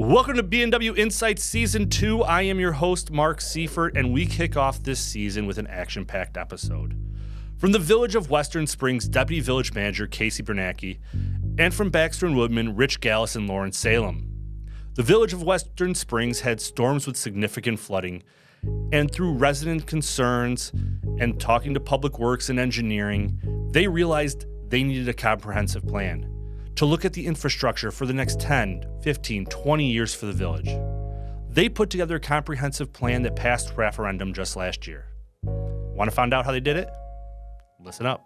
Welcome to B&W Insights Season 2. I am your host, Mark Siefert, and we kick off this season with an action-packed episode. From the Village of Western Springs, Deputy Village Manager Casey Biernacki, and from Baxter Woodman, Rich Gallus and Lauren Salem. The Village of Western Springs had storms with significant flooding, and through resident concerns and talking to Public Works and Engineering, they realized they needed a comprehensive plan to look at the infrastructure for the next 10, 15, 20 years for the village. They put together a comprehensive plan that passed referendum just last year. Want to find out how they did it? Listen up.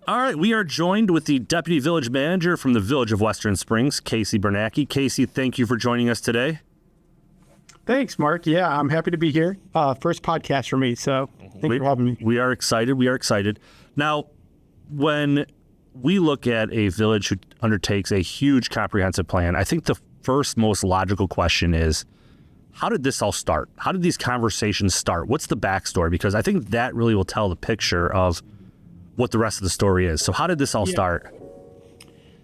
All right, we are joined with the Deputy Village Manager from the Village of Western Springs, Casey Biernacki. Casey, thank you for joining us today. Thanks, Mark. Yeah, I'm happy to be here. First podcast for me, so thank you for having me. We are excited. Now, when we look at a village who undertakes a huge comprehensive plan, I think the first most logical question is, how did this all start? How did these conversations start? What's the backstory? Because I think that really will tell the picture of what the rest of the story is. So how did this all start?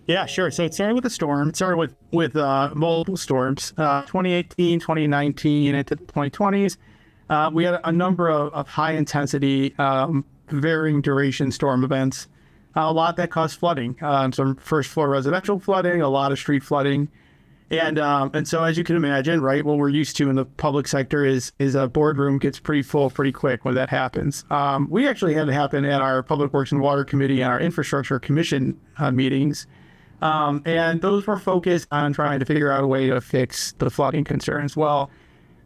Yeah, sure. So it started with a storm. It started with multiple storms, 2018, 2019, and into the 2020s. We had a number of high-intensity, varying duration storm events, a lot that caused flooding, some first-floor residential flooding, a lot of street flooding. And so as you can imagine, right, what we're used to in the public sector is a boardroom gets pretty full pretty quick when that happens. We actually had it happen at our Public Works and Water Committee and our Infrastructure Commission meetings. And those were focused on trying to figure out a way to fix the flooding concerns. Well,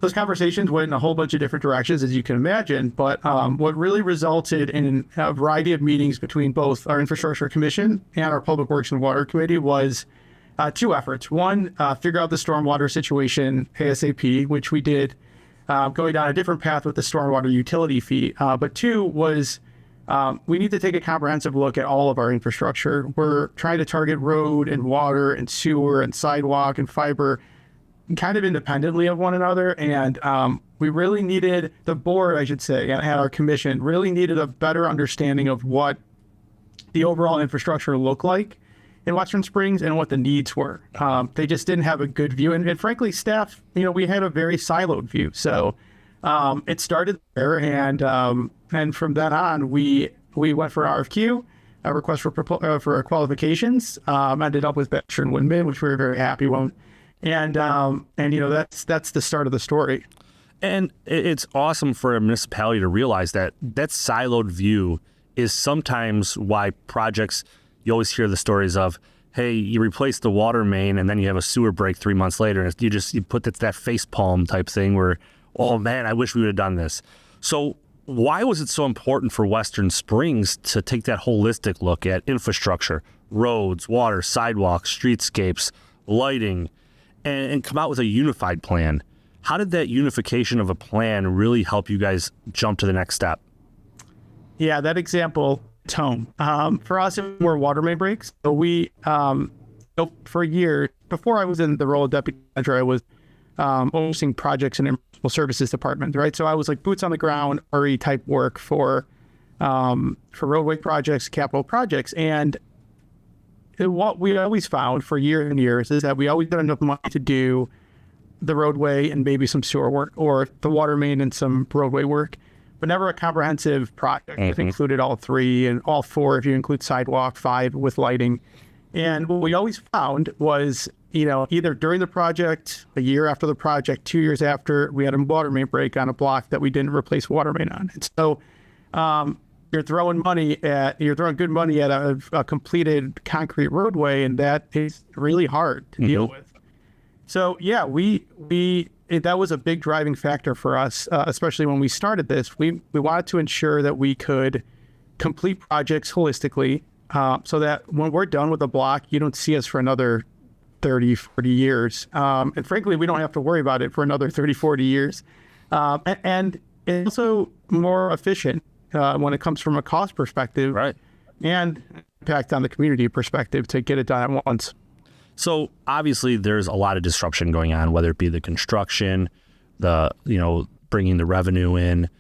those conversations went in a whole bunch of different directions, as you can imagine. But what really resulted in a variety of meetings between both our Infrastructure Commission and our Public Works and Water Committee was two efforts. One, figure out the stormwater situation ASAP, which we did, going down a different path with the stormwater utility fee. But two was we need to take a comprehensive look at all of our infrastructure. We're trying to target road and water and sewer and sidewalk and fiber kind of independently of one another. And we really needed, the board, I should say, and our commission really needed a better understanding of what the overall infrastructure looked like in Western Springs and what the needs were. They just didn't have a good view. And frankly, staff, we had a very siloed view. So it started there. And from then on, we went for an RFQ, a request for qualifications, ended up with Baxter Woodman, which we were very happy with. And that's the start of the story. And it's awesome for a municipality to realize that siloed view is sometimes why projects, you always hear the stories of, hey, you replace the water main and then you have a sewer break 3 months later. And you put that face palm type thing where, oh man, I wish we would have done this. So why was it so important for Western Springs to take that holistic look at infrastructure, roads, water, sidewalks, streetscapes, lighting, and come out with a unified plan? How did that unification of a plan really help you guys jump to the next step? Yeah, that example, home. For us, it were water main breaks. So we, for a year, before I was in the role of deputy manager, I was overseeing projects in the municipal services department, right? So I was like boots on the ground, RE type work for roadway projects, capital projects. And what we always found for years and years is that we always got enough money to do the roadway and maybe some sewer work, or the water main and some roadway work, but never a comprehensive project that included all three and all four if you include sidewalk, 5 with lighting. And what we always found was, either during the project, a year after the project, 2 years after, we had a water main break on a block that we didn't replace water main on. And so you're throwing good money at a completed concrete roadway, and that is really hard to deal with. So yeah, that was a big driving factor for us, especially when we started this. We wanted to ensure that we could complete projects holistically, so that when we're done with the block, you don't see us for another 30, 40 years. And frankly, we don't have to worry about it for another 30, 40 years. And it's also more efficient when it comes from a cost perspective, right, and impact on the community perspective to get it done at once. So obviously there's a lot of disruption going on, whether it be the construction, bringing the revenue in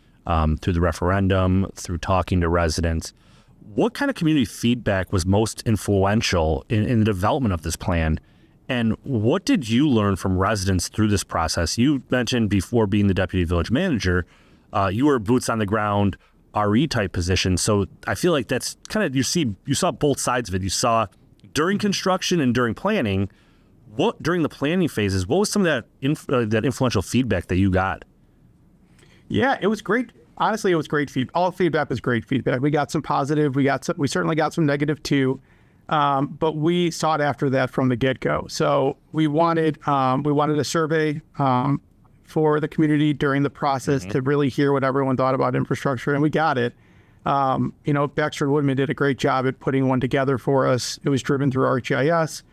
through the referendum, through talking to residents. What kind of community feedback was most influential in the development of this plan? And what did you learn from residents through this process? You mentioned before being the deputy village manager, you were boots on the ground, RE type position. So I feel like that's kind of, you saw both sides of it. You saw during construction and during planning, during the planning phases, what was some of that influential feedback that you got? Yeah, it was great. Honestly, it was great feedback. All feedback was great feedback. We got some positive. We certainly got some negative too. But we sought after that from the get-go. So we wanted a survey for the community during the process to really hear what everyone thought about infrastructure, and we got it. Baxter Woodman did a great job at putting one together for us. It was driven through ArcGIS,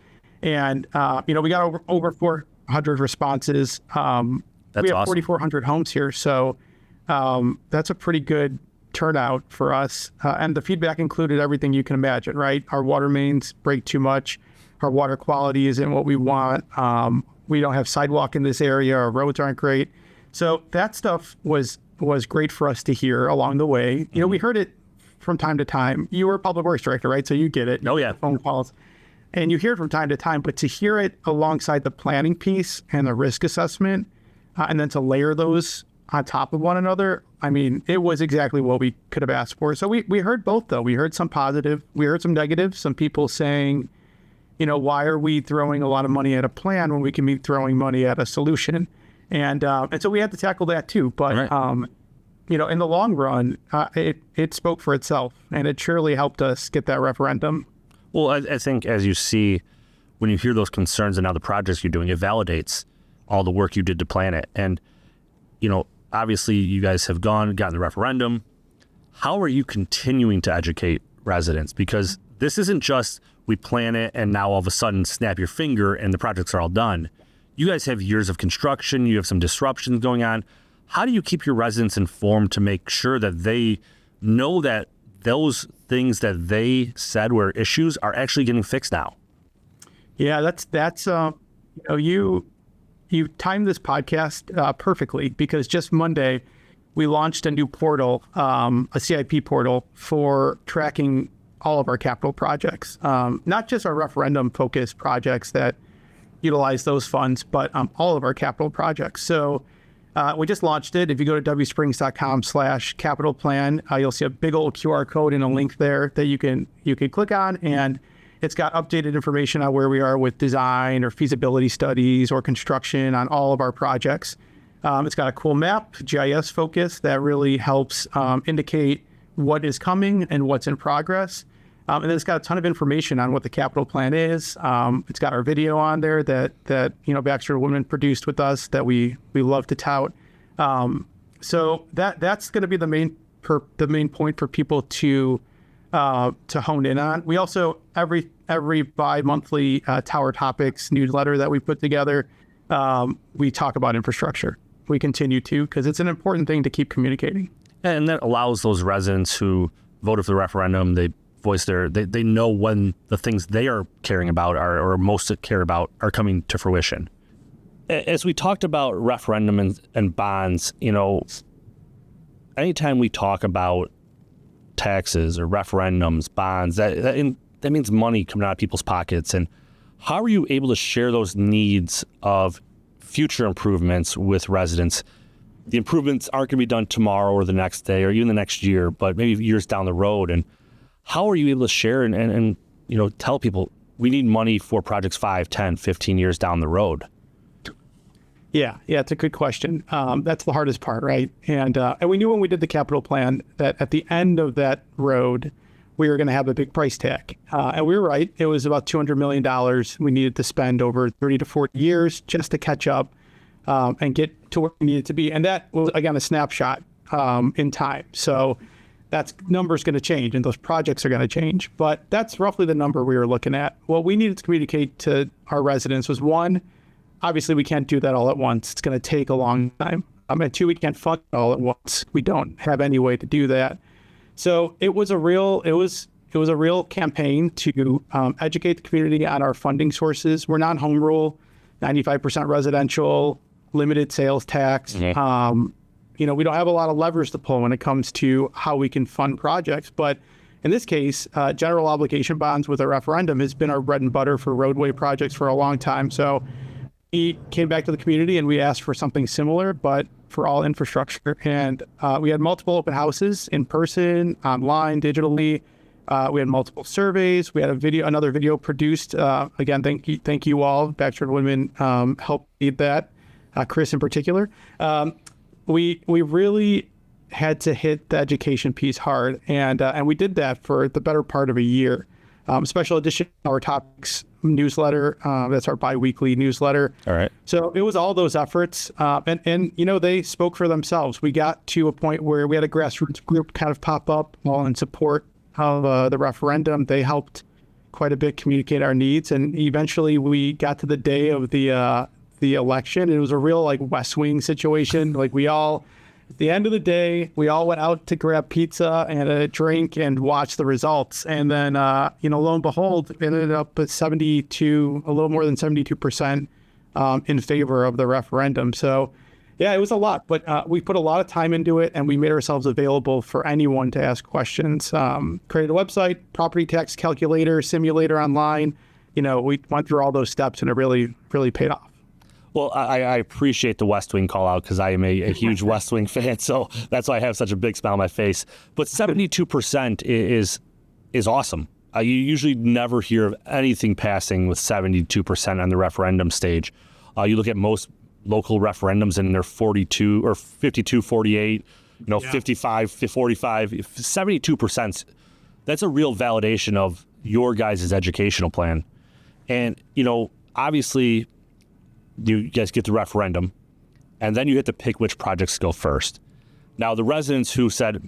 and we got over 400 responses. We have awesome. 4,400 homes here, so that's a pretty good turnout for us. And the feedback included everything you can imagine, right? Our water mains break too much. Our water quality isn't what we want. We don't have sidewalk in this area. Our roads aren't great. So that stuff was great for us to hear along the way. We heard it from time to time. You were a public works director, right? So you get it. Oh, yeah. Phone calls. And you hear it from time to time, but to hear it alongside the planning piece and the risk assessment, and then to layer those on top of one another, I mean, it was exactly what we could have asked for. So we heard both, though. We heard some positive. We heard some negative. Some people saying, why are we throwing a lot of money at a plan when we can be throwing money at a solution? And so we had to tackle that too. But, right. In the long run, it spoke for itself, and it surely helped us get that referendum. Well, I think as you see, when you hear those concerns and now the projects you're doing, it validates all the work you did to plan it. And, obviously you guys have gotten the referendum. How are you continuing to educate residents? Because this isn't just we plan it and now all of a sudden snap your finger and the projects are all done. You guys have years of construction. You have some disruptions going on. How do you keep your residents informed to make sure that they know that those things that they said were issues are actually getting fixed now? Yeah, that's you timed this podcast perfectly, because just Monday we launched a new portal, a CIP portal for tracking all of our capital projects, not just our referendum-focused projects that utilize those funds, but all of our capital projects. So we just launched it. If you go to wsprings.com/capital plan, you'll see a big old QR code and a link there that you can click on, and it's got updated information on where we are with design or feasibility studies or construction on all of our projects. It's got a cool map, GIS focus, that really helps indicate what is coming and what's in progress. And then it's got a ton of information on what the capital plan is. It's got our video on there that Baxter Woodman produced with us that we love to tout. So that's going to be the main point for people to hone in on. We also every bi-monthly Tower Topics newsletter that we put together, we talk about infrastructure. We continue to, because it's an important thing to keep communicating. And that allows those residents who voted for the referendum, they voice they know when the things they are caring about or most care about are coming to fruition. As we talked about referendum and bonds, anytime we talk about taxes or referendums, bonds, that means money coming out of people's pockets. And how are you able to share those needs of future improvements with residents? The improvements aren't going to be done tomorrow or the next day or even the next year, but maybe years down the road. And how are you able to share and tell people we need money for projects 5, 10, 15 years down the road? Yeah, it's a good question. That's the hardest part, right? And we knew when we did the capital plan that at the end of that road, we were going to have a big price tag. And we were right. It was about $200 million we needed to spend over 30 to 40 years just to catch up and get to where we needed to be. And that was, again, a snapshot in time. So that number's going to change and those projects are going to change. But that's roughly the number we were looking at. What we needed to communicate to our residents was, one, obviously we can't do that all at once. It's going to take a long time. And two, we can't fund it all at once. We don't have any way to do that. So it was it was a real campaign to educate the community on our funding sources. We're not home rule, 95% residential, limited sales tax. Mm-hmm. We don't have a lot of levers to pull when it comes to how we can fund projects. But in this case, general obligation bonds with a referendum has been our bread and butter for roadway projects for a long time. So we came back to the community and we asked for something similar, but for all infrastructure. And we had multiple open houses in person, online, digitally. We had multiple surveys. We had another video produced. Again, thank you all. Baxter Woodman helped lead that. Chris in particular. We really had to hit the education piece hard, and we did that for the better part of a year. Special edition, our topics newsletter. That's our bi-weekly newsletter. All right. So it was all those efforts, and they spoke for themselves. We got to a point where we had a grassroots group kind of pop up all in support of the referendum. They helped quite a bit communicate our needs, and eventually we got to the day of the election. It was a real West Wing situation. We all, at the end of the day, we all went out to grab pizza and a drink and watch the results. And then, lo and behold, it ended up at a little more than 72% in favor of the referendum. So, yeah, it was a lot, but we put a lot of time into it, and we made ourselves available for anyone to ask questions. Created a website, property tax calculator, simulator online. We went through all those steps, and it really, really paid off. Well, I appreciate the West Wing call out because I am a huge West Wing fan, so that's why I have such a big smile on my face. But 72% is awesome. You usually never hear of anything passing with 72% on the referendum stage. You look at most local referendums and they're 42 or 52, 48, 55, 45, 72%. That's a real validation of your guys' educational plan. And, obviously, you guys get the referendum, and then you get to pick which projects go first. Now, the residents who said,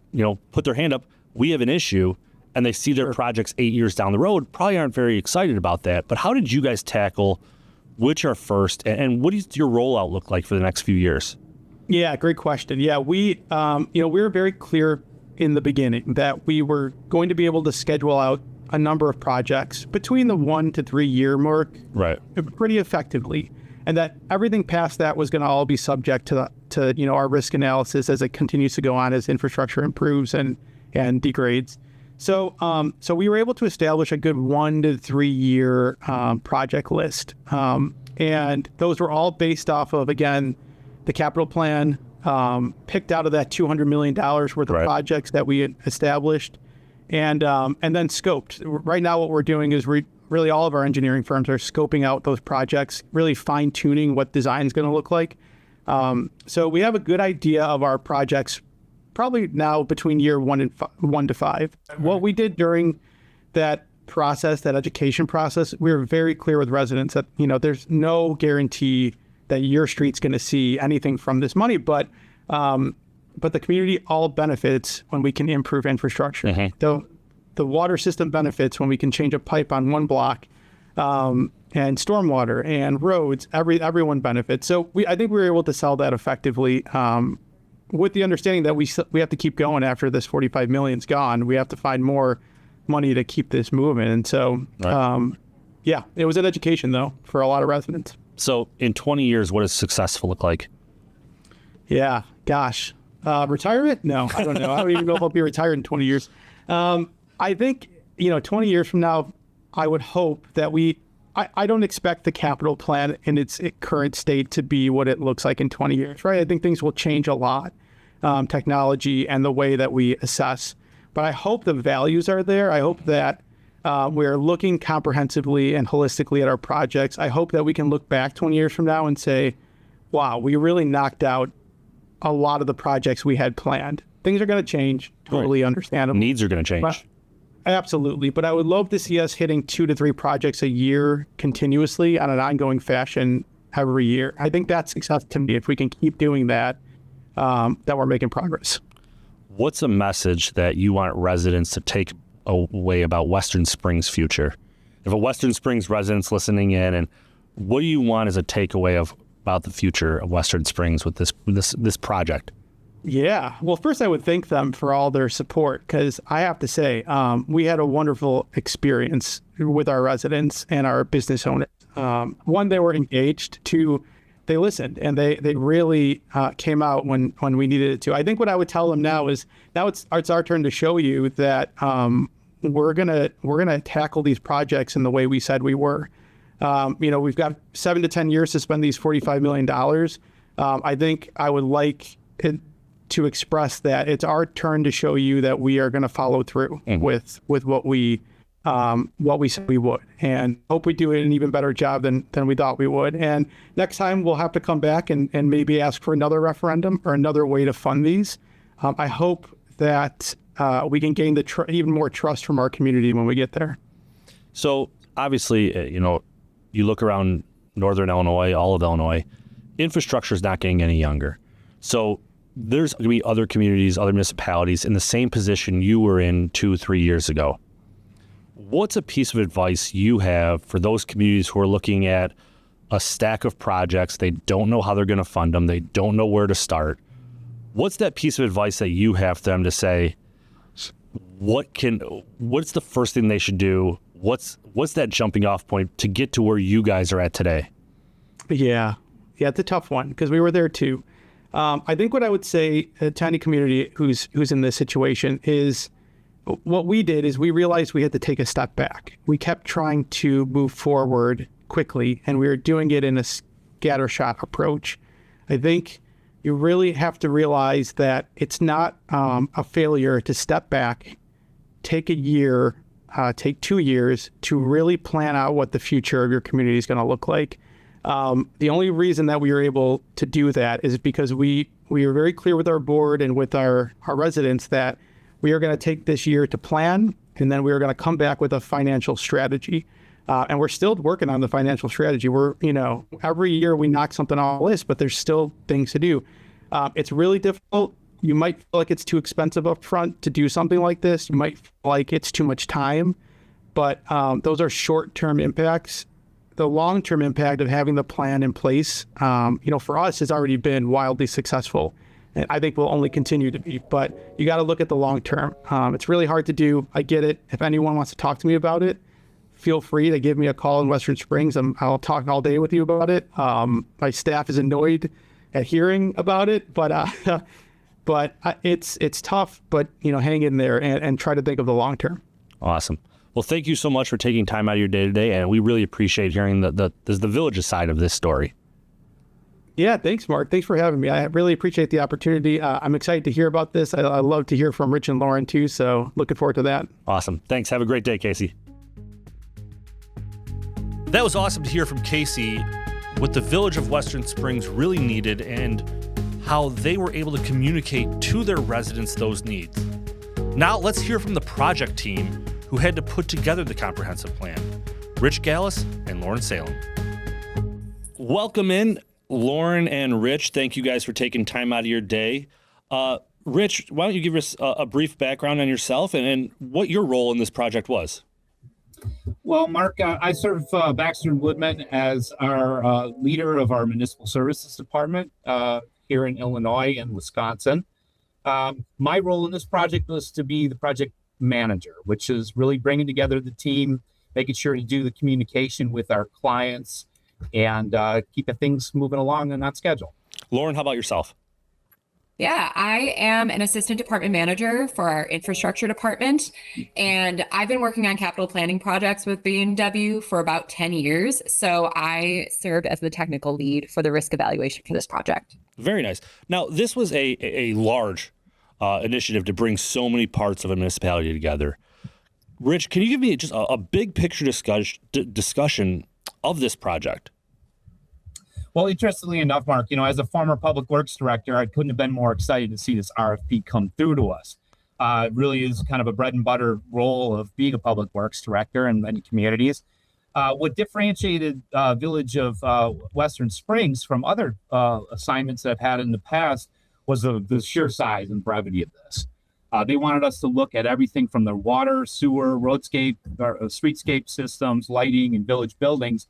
put their hand up, we have an issue, and they see their projects 8 years down the road, probably aren't very excited about that. But how did you guys tackle which are first, and what does your rollout look like for the next few years? Yeah, great question. Yeah, we were very clear in the beginning that we were going to be able to schedule out a number of projects between the 1 to 3 year mark, right, pretty effectively. And that everything past that was going to all be subject to our risk analysis as it continues to go on, as infrastructure improves and degrades. So we were able to establish a good 1 to 3 year project list, and those were all based off of, again, the capital plan, picked out of that $200 million worth of projects that we had established, and then scoped. Right now, what we're doing is really all of our engineering firms are scoping out those projects, really fine-tuning what design is going to look like. So we have a good idea of our projects probably now between year 1 to 5. What we did during that process, that education process, we were very clear with residents that, there's no guarantee that your street's going to see anything from this money, but the community all benefits when we can improve infrastructure. Mm-hmm. The water system benefits when we can change a pipe on one block, and stormwater and roads, everyone benefits. So I think we were able to sell that effectively, with the understanding that we have to keep going after this $45 million's gone. We have to find more money to keep this moving. And so, it was an education, though, for a lot of residents. So in 20 years, what does successful look like? Yeah, gosh. Retirement? No, I don't know. I don't even know if I'll be retired in 20 years. I think, 20 years from now, I would hope that I don't expect the capital plan in its current state to be what it looks like in 20 years, right? I think things will change a lot, technology and the way that we assess. But I hope the values are there. I hope that we're looking comprehensively and holistically at our projects. I hope that we can look back 20 years from now and say, wow, we really knocked out a lot of the projects we had planned. Things are going to change, totally understandable. Needs are going to change. Absolutely. But I would love to see us hitting 2 to 3 projects a year continuously on an ongoing fashion every year. I think that's success to me. If we can keep doing that, that we're making progress. What's a message that you want residents to take away about Western Springs' future? If a Western Springs resident's listening in, and what do you want as a takeaway about the future of Western Springs with this project? Yeah. Well, first, I would thank them for all their support because I have to say, we had a wonderful experience with our residents and our business owners. One, they were engaged. Two, they listened and they really came out when we needed it to. I think what I would tell them now is it's our turn to show you that we're gonna tackle these projects in the way we said we were. We've got 7 to 10 years to spend these $45 million. I think I would like it to express that it's our turn to show you that we are going to follow through with what we said we would, and hope we do an even better job than we thought we would. And next time we'll have to come back and maybe ask for another referendum or another way to fund these. I hope that we can gain even more trust from our community when we get there. So obviously, you look around Northern Illinois, all of Illinois, infrastructure is not getting any younger. So there's going to be other communities, other municipalities in the same position you were in 2-3 years ago. What's a piece of advice you have for those communities who are looking at a stack of projects? They don't know how they're going to fund them. They don't know where to start. What's that piece of advice that you have for them to say, what's the first thing they should do? What's that jumping off point to get to where you guys are at today? Yeah, it's a tough one because we were there too. I think what I would say to any community who's in this situation is what we did is we realized we had to take a step back. We kept trying to move forward quickly, and we were doing it in a scattershot approach. I think you really have to realize that it's not a failure to step back, take a year, take 2 years to really plan out what the future of your community is going to look like. The only reason that we were able to do that is because we were very clear with our board and with our residents that we are going to take this year to plan, and then we are going to come back with a financial strategy. And we're still working on the financial strategy. Every year we knock something off the list, but there's still things to do. It's really difficult. You might feel like it's too expensive up front to do something like this. You might feel like it's too much time, but those are short-term impacts. The long-term impact of having the plan in place, for us has already been wildly successful. And I think will only continue to be, but you got to look at the long term. It's really hard to do. I get it. If anyone wants to talk to me about it, feel free to give me a call in Western Springs. I'll talk all day with you about it. My staff is annoyed at hearing about it, but it's tough, but hang in there and try to think of the long term. Awesome. Well, thank you so much for taking time out of your day today, and we really appreciate hearing the village's side of this story. Yeah, thanks, Mark. Thanks for having me. I really appreciate the opportunity. I'm excited to hear about this. I love to hear from Rich and Lauren too, so looking forward to that. Awesome. Thanks. Have a great day, Casey. That was awesome to hear from Casey what the Village of Western Springs really needed and how they were able to communicate to their residents those needs. Now let's hear from the project team who had to put together the comprehensive plan, Rich Gallus and Lauren Salem. Welcome in, Lauren and Rich. Thank you guys for taking time out of your day. Rich, why don't you give us a brief background on yourself and what your role in this project was? Well, Mark, I serve Baxter Woodman as our leader of our municipal services department here in Illinois and Wisconsin. My role in this project was to be the project manager, which is really bringing together the team, making sure to do the communication with our clients and keeping things moving along and on schedule. Lauren, how about yourself? Yeah, I am an assistant department manager for our infrastructure department, and I've been working on capital planning projects with B&W for about 10 years. So I served as the technical lead for the risk evaluation for this project. Very nice. Now, this was a large initiative to bring so many parts of a municipality together. Rich, can you give me just a big picture discussion of this project? Well, interestingly enough, Mark, as a former public works director, I couldn't have been more excited to see this RFP come through to us. It really is kind of a bread and butter role of being a public works director in many communities. What differentiated Village of Western Springs from other assignments that I've had in the past was the sheer size and brevity of this. They wanted us to look at everything from the water, sewer, roadscape, streetscape systems, lighting, and village buildings.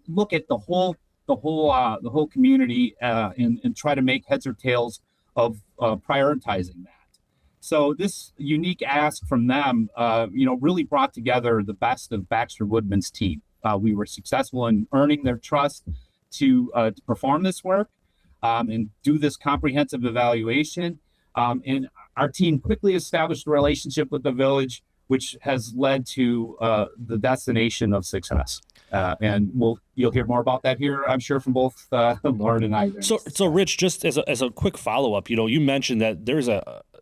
Look at the whole community and try to make heads or tails of prioritizing that. So this unique ask from them, really brought together the best of Baxter Woodman's team. We were successful in earning their trust to perform this work and do this comprehensive evaluation. And our team quickly established a relationship with the village, which has led to the destination of success. And you'll hear more about that here, I'm sure, from both Lauren and I. So Rich, just as a quick follow-up, you mentioned that there's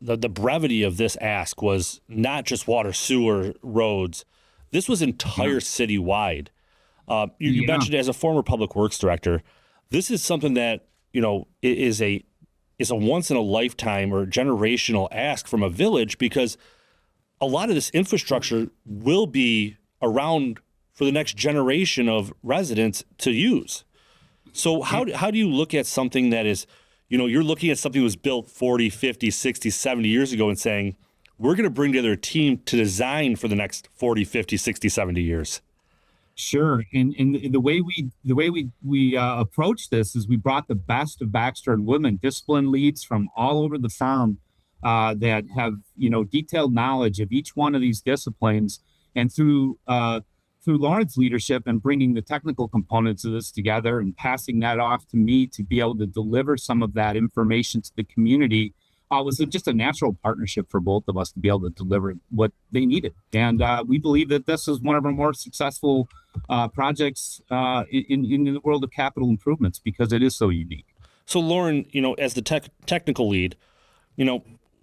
the brevity of this ask was not just water, sewer, roads. This was entire citywide. You mentioned as a former public works director, this is something that, is a once in a lifetime or generational ask from a village, because a lot of this infrastructure will be around for the next generation of residents to use. So how do you look at something that is, you're looking at something that was built 40, 50, 60, 70 years ago and saying, we're going to bring together a team to design for the next 40, 50, 60, 70 years? Sure. And the way we approach this is we brought the best of Baxter and Woodman, discipline leads from all over the farm that have, detailed knowledge of each one of these disciplines. And through Lauren's leadership and bringing the technical components of this together and passing that off to me to be able to deliver some of that information to the community, was just a natural partnership for both of us to be able to deliver what they needed. And we believe that this is one of our more successful projects in the world of capital improvements because it is so unique. So Lauren, as the technical lead,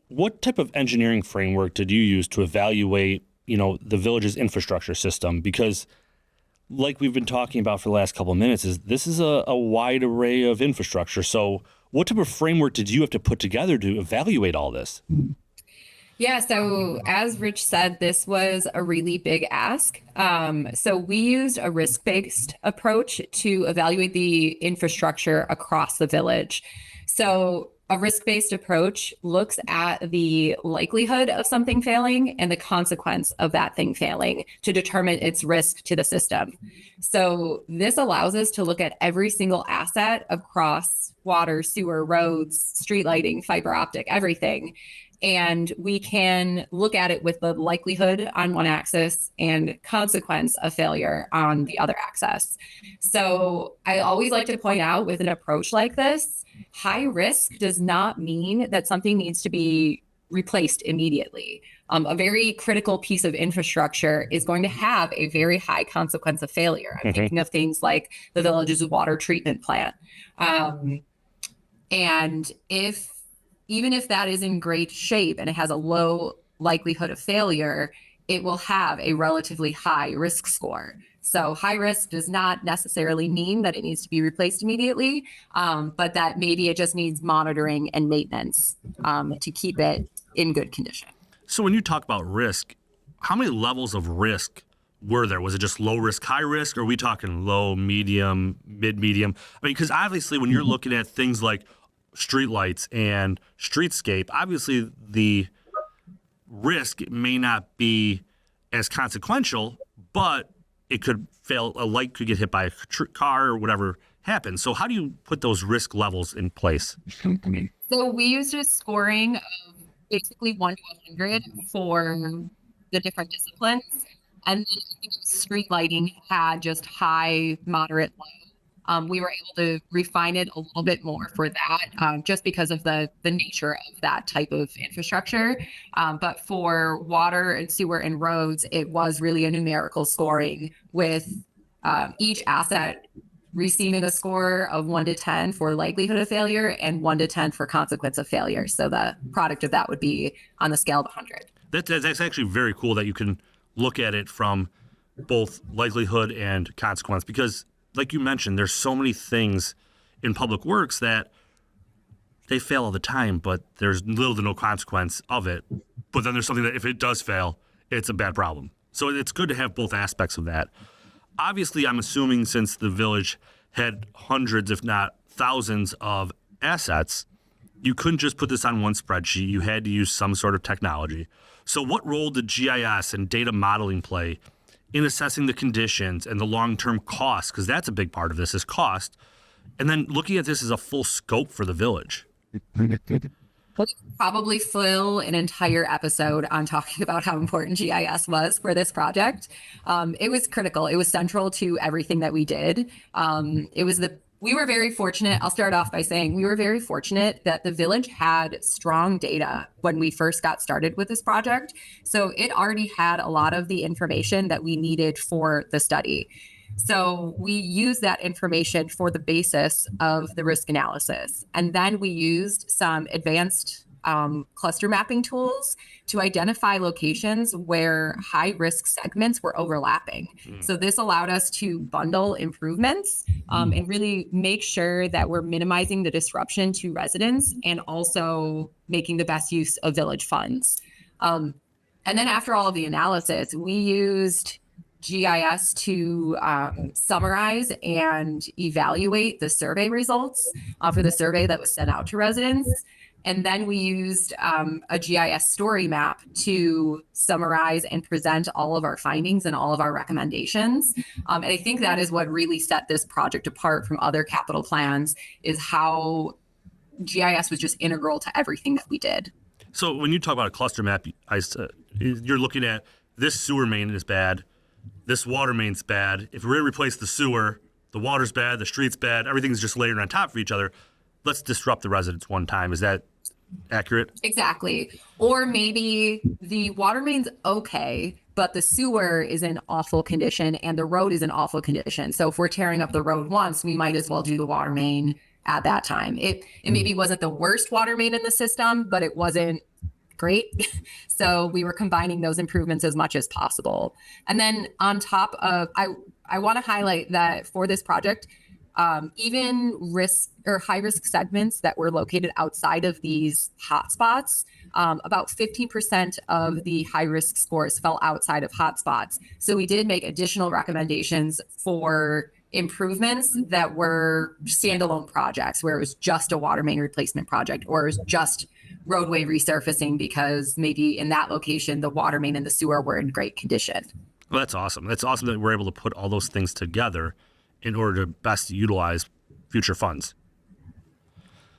what type of engineering framework did you use to evaluate, the village's infrastructure system? Because like we've been talking about for the last couple of minutes, this is a wide array of infrastructure. So what type of framework did you have to put together to evaluate all this? Yeah, so as Rich said, this was a really big ask. So we used a risk-based approach to evaluate the infrastructure across the village. So a risk-based approach looks at the likelihood of something failing and the consequence of that thing failing to determine its risk to the system. So this allows us to look at every single asset across water, sewer, roads, street lighting, fiber optic, everything. And we can look at it with the likelihood on one axis and consequence of failure on the other axis. So I always like to point out with an approach like this, high risk does not mean that something needs to be replaced immediately. A very critical piece of infrastructure is going to have a very high consequence of failure. I'm thinking of things like the village's water treatment plant. And even if that is in great shape and it has a low likelihood of failure, it will have a relatively high risk score. So high risk does not necessarily mean that it needs to be replaced immediately, but that maybe it just needs monitoring and maintenance to keep it in good condition. So when you talk about risk, how many levels of risk were there? Was it just low risk, high risk, or are we talking low, medium, mid-medium? I mean, because obviously when you're looking at things like streetlights and streetscape, obviously the risk may not be as consequential, but it could fail. A light could get hit by a car or whatever happens. So how do you put those risk levels in place? So we used a scoring of basically 1 to 100 for the different disciplines. And then I think street lighting had just high, moderate, low. We were able to refine it a little bit more for that, just because of the nature of that type of infrastructure. But for water and sewer and roads, it was really a numerical scoring with each asset receiving a score of 1 to 10 for likelihood of failure and 1 to 10 for consequence of failure. So the product of that would be on the scale of 100. That's actually very cool that you can look at it from both likelihood and consequence, because like you mentioned, there's so many things in public works that they fail all the time, but there's little to no consequence of it. But then there's something that if it does fail, it's a bad problem. So it's good to have both aspects of that. Obviously, I'm assuming since the village had hundreds, if not thousands of assets, you couldn't just put this on one spreadsheet. You had to use some sort of technology. So what role did GIS and data modeling play in assessing the conditions and the long-term costs? Because that's a big part of this is cost. And then looking at this as a full scope for the village. We'll probably fill an entire episode on talking about how important GIS was for this project. It was critical. It was central to everything that we did. We were very fortunate. I'll start off by saying we were very fortunate that the village had strong data when we first got started with this project. So it already had a lot of the information that we needed for the study. So we used that information for the basis of the risk analysis. And then we used some advanced cluster mapping tools to identify locations where high risk segments were overlapping. So this allowed us to bundle improvements and really make sure that we're minimizing the disruption to residents and also making the best use of village funds. And then after all of the analysis, we used GIS to summarize and evaluate the survey results for the survey that was sent out to residents. And then we used a GIS story map to summarize and present all of our findings and all of our recommendations. And I think that is what really set this project apart from other capital plans, is how GIS was just integral to everything that we did. So when you talk about a cluster map, you're looking at this sewer main is bad, this water main's bad. If we're going to replace the sewer, the water's bad, the street's bad, everything's just layered on top of each other. Let's disrupt the residents one time. Is that accurate? Exactly. Or maybe the water main's okay, but the sewer is in awful condition and the road is in awful condition. So if we're tearing up the road once, we might as well do the water main at that time. It maybe wasn't the worst water main in the system, but it wasn't great. So we were combining those improvements as much as possible. And then on top of, I want to highlight that for this project, even risk or high risk segments that were located outside of these hotspots, about 15% of the high risk scores fell outside of hotspots. So we did make additional recommendations for improvements that were standalone projects, where it was just a water main replacement project, or it was just roadway resurfacing because maybe in that location the water main and the sewer were in great condition. Well, that's awesome. That's awesome that we're able to put all those things together in order to best utilize future funds.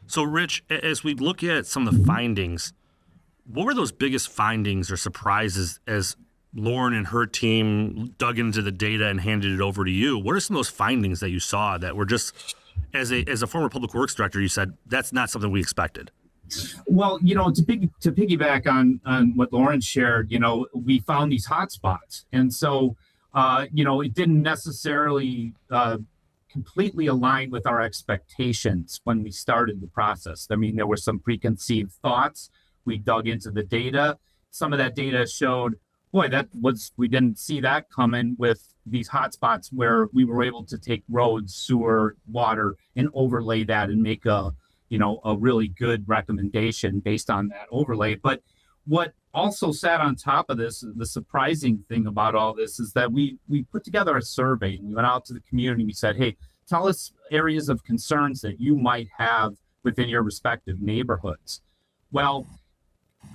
So, Rich, as we look at some of the findings, what were those biggest findings or surprises as Lauren and her team dug into the data and handed it over to you? What are some of those findings that you saw that were just, as a former public works director, you said, that's not something we expected? Well, to piggyback on what Lauren shared, we found these hotspots. And so, it didn't necessarily completely align with our expectations when we started the process. I mean, there were some preconceived thoughts. We dug into the data. Some of that data showed, we didn't see that coming with these hotspots where we were able to take roads, sewer, water, and overlay that and make a really good recommendation based on that overlay. But what also sat on top of this, the surprising thing about all this, is that we put together a survey and we went out to the community. We said, hey, tell us areas of concerns that you might have within your respective neighborhoods. Well,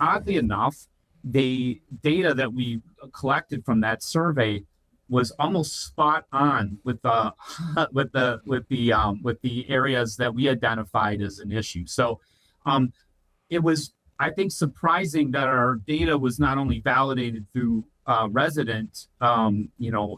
oddly enough, the data that we collected from that survey was almost spot on with the areas that we identified as an issue. So it was, I think, surprising that our data was not only validated through resident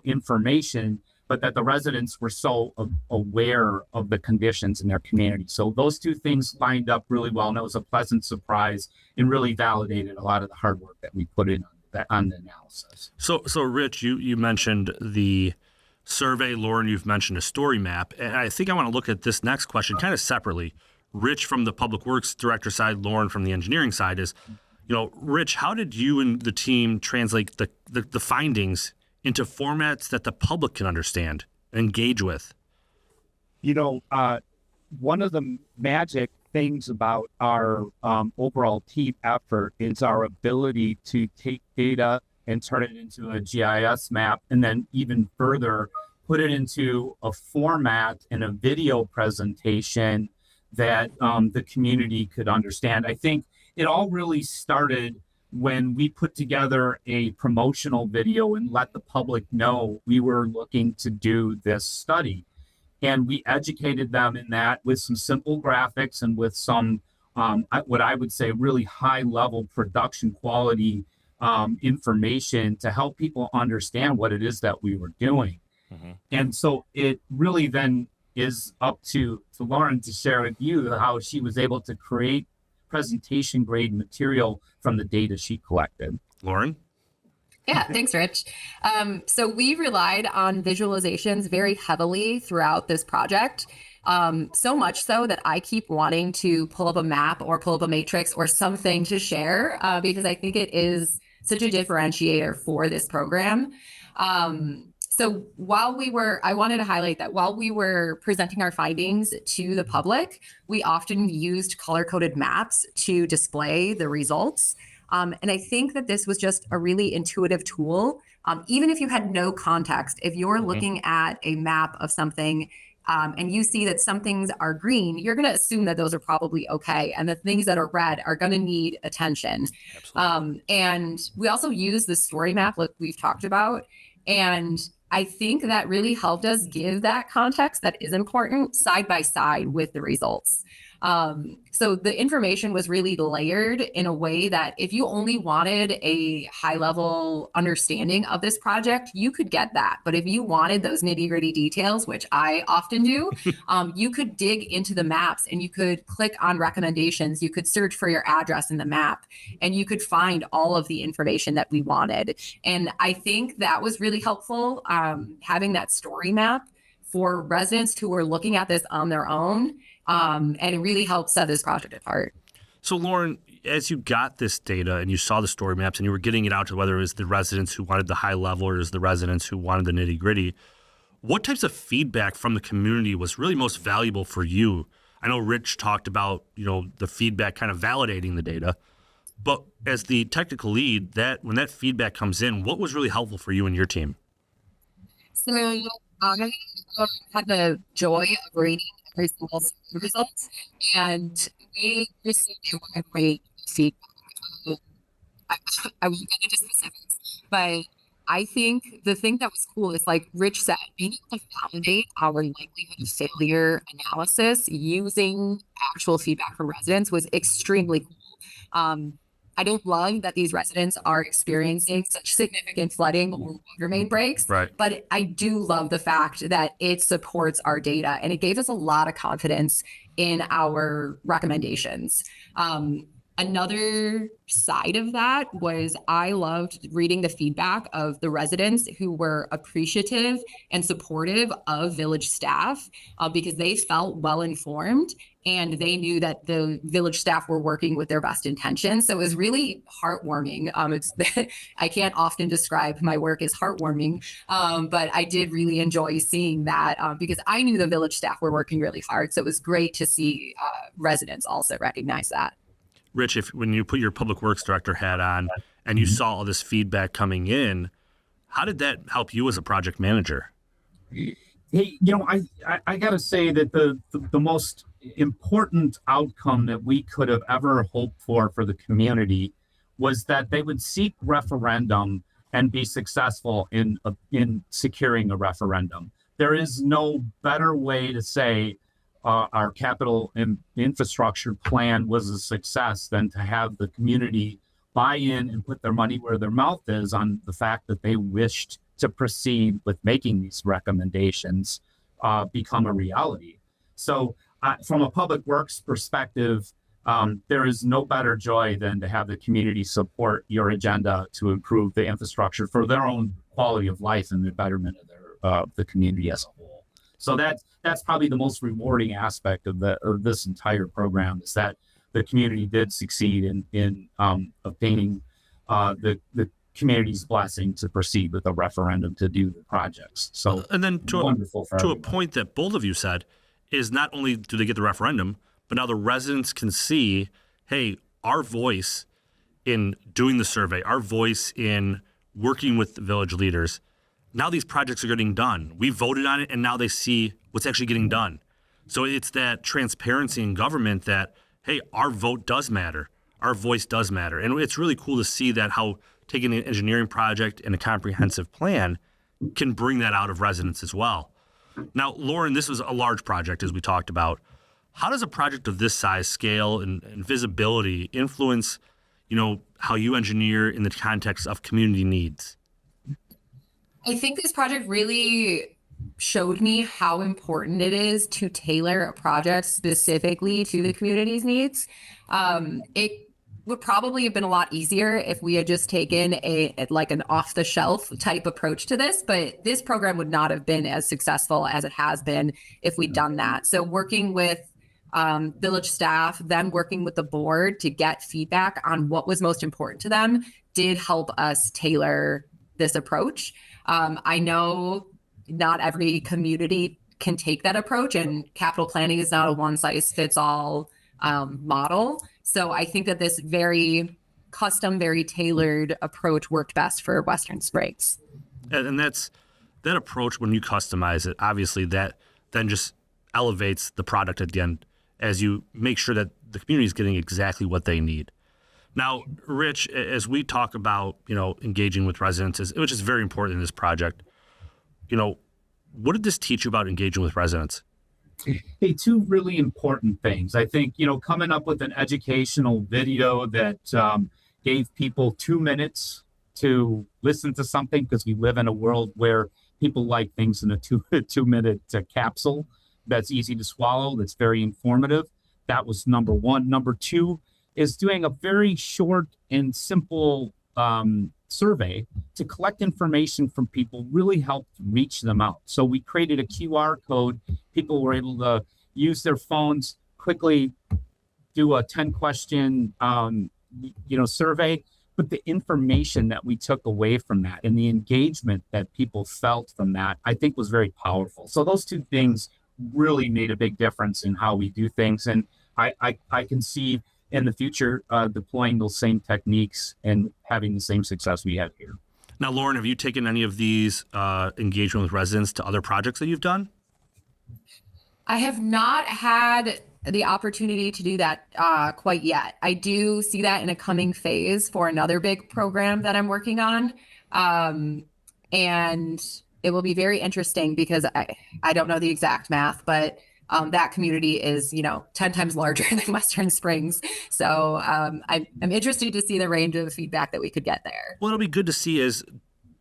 information, but that the residents were so aware of the conditions in their community. So those two things lined up really well, and it was a pleasant surprise and really validated a lot of the hard work that we put in on the analysis. So Rich, you mentioned the survey. Lauren, you've mentioned a story map. And I think I want to look at this next question kind of separately. Rich from the public works director side, Lauren from the engineering side is, Rich, how did you and the team translate the findings into formats that the public can understand and engage with? One of the magic things about our overall team effort is our ability to take data and turn it into a GIS map, and then even further put it into a format and a video presentation that the community could understand. I think it all really started when we put together a promotional video and let the public know we were looking to do this study. And we educated them in that with some simple graphics and with some what I would say really high level production quality information to help people understand what it is that we were doing. And so it really then is up to Lauren to share with you how she was able to create presentation grade material from the data she collected. Lauren? Yeah, thanks, Rich. So we relied on visualizations very heavily throughout this project. So much so that I keep wanting to pull up a map or pull up a matrix or something to share because I think it is such a differentiator for this program. So I wanted to highlight that while we were presenting our findings to the public, we often used color-coded maps to display the results. And I think that this was just a really intuitive tool. Even if you had no context, if you're looking at a map of something and you see that some things are green, you're going to assume that those are probably okay. And the things that are red are going to need attention. And we also use the story map like we've talked about. And I think that really helped us give that context that is important side by side with the results. So the information was really layered in a way that if you only wanted a high level understanding of this project, you could get that. But if you wanted those nitty gritty details, which I often do, you could dig into the maps and you could click on recommendations. You could search for your address in the map and you could find all of the information that we wanted. And I think that was really helpful, having that story map for residents who were looking at this on their own. And it really helped set this project apart. So Lauren, as you got this data and you saw the story maps and you were getting it out to whether it was the residents who wanted the high level or it was the residents who wanted the nitty gritty, what types of feedback from the community was really most valuable for you? I know Rich talked about, the feedback kind of validating the data, but as the technical lead, when that feedback comes in, what was really helpful for you and your team? So I had the joy of reading every single results, and we received a great feedback. I was going to do specifics, but I think the thing that was cool is, like Rich said, being able to validate our likelihood of failure analysis using actual feedback from residents was extremely cool. I don't love that these residents are experiencing such significant flooding or water main breaks, right, but I do love the fact that it supports our data and it gave us a lot of confidence in our recommendations. Another side of that was I loved reading the feedback of the residents who were appreciative and supportive of village staff because they felt well informed and they knew that the village staff were working with their best intentions. So it was really heartwarming. I can't often describe my work as heartwarming, but I did really enjoy seeing that because I knew the village staff were working really hard. So it was great to see residents also recognize that. Rich, when you put your public works director hat on and you saw all this feedback coming in, how did that help you as a project manager? Hey, I got to say that the most important outcome that we could have ever hoped for the community was that they would seek referendum and be successful in securing a referendum. There is no better way to say our capital and infrastructure plan was a success than to have the community buy in and put their money where their mouth is on the fact that they wished to proceed with making these recommendations become a reality. So from a public works perspective, there is no better joy than to have the community support your agenda to improve the infrastructure for their own quality of life and the betterment of the community as a whole. So that's probably the most rewarding aspect of this entire program, is that the community did succeed in obtaining the community's blessing to proceed with a referendum to do the projects. So and then to a point that both of you said is not only do they get the referendum, but now the residents can see, hey, our voice in doing the survey, our voice in working with the village leaders, now these projects are getting done. We voted on it, and now they see what's actually getting done. So it's that transparency in government that, hey, our vote does matter. Our voice does matter. And it's really cool to see that how taking an engineering project and a comprehensive plan can bring that out of residents as well. Now, Lauren, this was a large project, as we talked about. How does a project of this size, scale, and visibility influence, how you engineer in the context of community needs? I think this project really showed me how important it is to tailor a project specifically to the community's needs. It would probably have been a lot easier if we had just taken an off the shelf type approach to this, but this program would not have been as successful as it has been if we'd done that. So working with village staff, then working with the board to get feedback on what was most important to them did help us tailor this approach. I know not every community can take that approach, and capital planning is not a one size fits all model. So I think that this very custom, very tailored approach worked best for Western Springs. And that approach, when you customize it, obviously that then just elevates the product at the end as you make sure that the community is getting exactly what they need. Now, Rich, as we talk about, engaging with residents, which is very important in this project, what did this teach you about engaging with residents? Hey, two really important things. I think, coming up with an educational video that gave people 2 minutes to listen to something, because we live in a world where people like things in a two-minute capsule that's easy to swallow, that's very informative. That was number one. Number two is doing a very short and simple survey to collect information from people, really helped reach them out. So we created a QR code. People were able to use their phones, quickly do a 10-question survey. But the information that we took away from that and the engagement that people felt from that, I think was very powerful. So those two things really made a big difference in how we do things. And I can see in the future deploying those same techniques and having the same success we had here. Now, Lauren, have you taken any of these engagement with residents to other projects that you've done? I have not had the opportunity to do that quite yet. I do see that in a coming phase for another big program that I'm working on. And it will be very interesting because I don't know the exact math, but that community is, 10 times larger than Western Springs. So I'm interested to see the range of feedback that we could get there. Well, it'll be good to see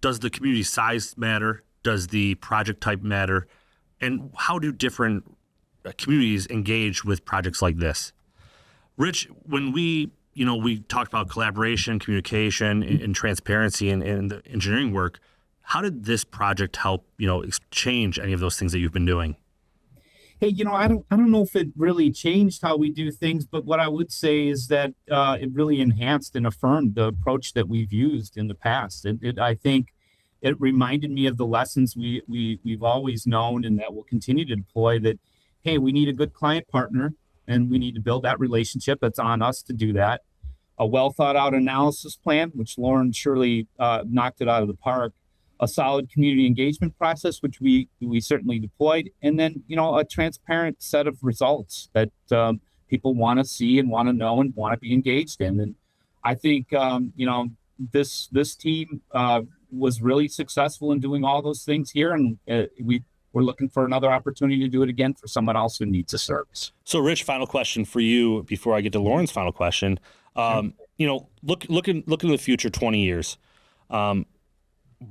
does the community size matter? Does the project type matter? And how do different communities engage with projects like this? Rich, when we talked about collaboration, communication, and transparency and the engineering work, how did this project help, change any of those things that you've been doing? Hey, I don't know if it really changed how we do things, but what I would say is that it really enhanced and affirmed the approach that we've used in the past. I think it reminded me of the lessons we've always known and that we'll continue to deploy, that, hey, we need a good client partner and we need to build that relationship. It's on us to do that. A well thought out analysis plan, which Lauren surely knocked it out of the park. A solid community engagement process, which we certainly deployed, and then a transparent set of results that people want to see and want to know and want to be engaged in. And I think this team was really successful in doing all those things here, and we're looking for another opportunity to do it again for someone else who needs a service. So, Rich, final question for you before I get to Lauren's final question. Look into the future, 20 years.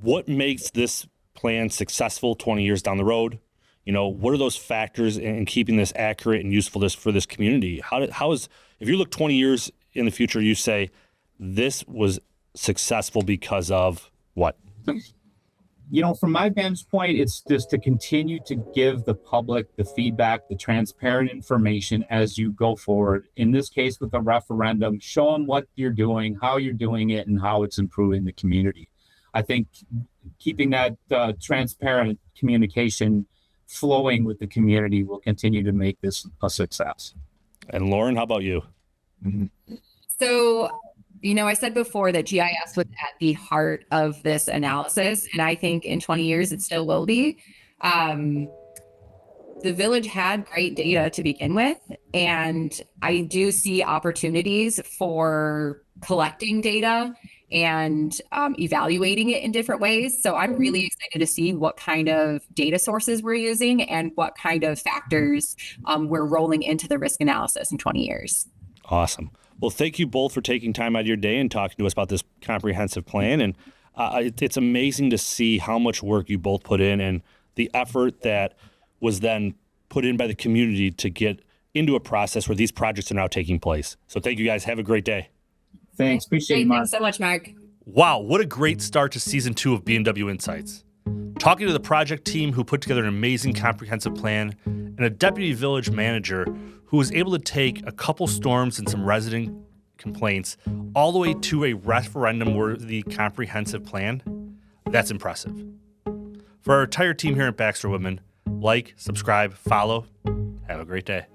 What makes this plan successful 20 years down the road? What are those factors in keeping this accurate and useful for this community? If you look 20 years in the future, you say this was successful because of what? From my vantage point, it's just to continue to give the public the feedback, the transparent information as you go forward. In this case, with the referendum, show them what you're doing, how you're doing it, and how it's improving the community. I think keeping that transparent communication flowing with the community will continue to make this a success. And Lauren, how about you? Mm-hmm. So, I said before that GIS was at the heart of this analysis, and I think in 20 years it still will be. The village had great data to begin with, and I do see opportunities for collecting data and evaluating it in different ways. So I'm really excited to see what kind of data sources we're using and what kind of factors we're rolling into the risk analysis in 20 years. Awesome. Well, thank you both for taking time out of your day and talking to us about this comprehensive plan. And it's amazing to see how much work you both put in and the effort that was then put in by the community to get into a process where these projects are now taking place. So thank you guys. Have a great day. Thanks. Appreciate Great, it, Mark. thanks so much, Mark. Wow, what a great start to season 2 of B&W Insights. Talking to the project team who put together an amazing comprehensive plan and a deputy village manager who was able to take a couple storms and some resident complaints all the way to a referendum-worthy comprehensive plan, that's impressive. For our entire team here at Baxter Woodman, like, subscribe, follow. Have a great day.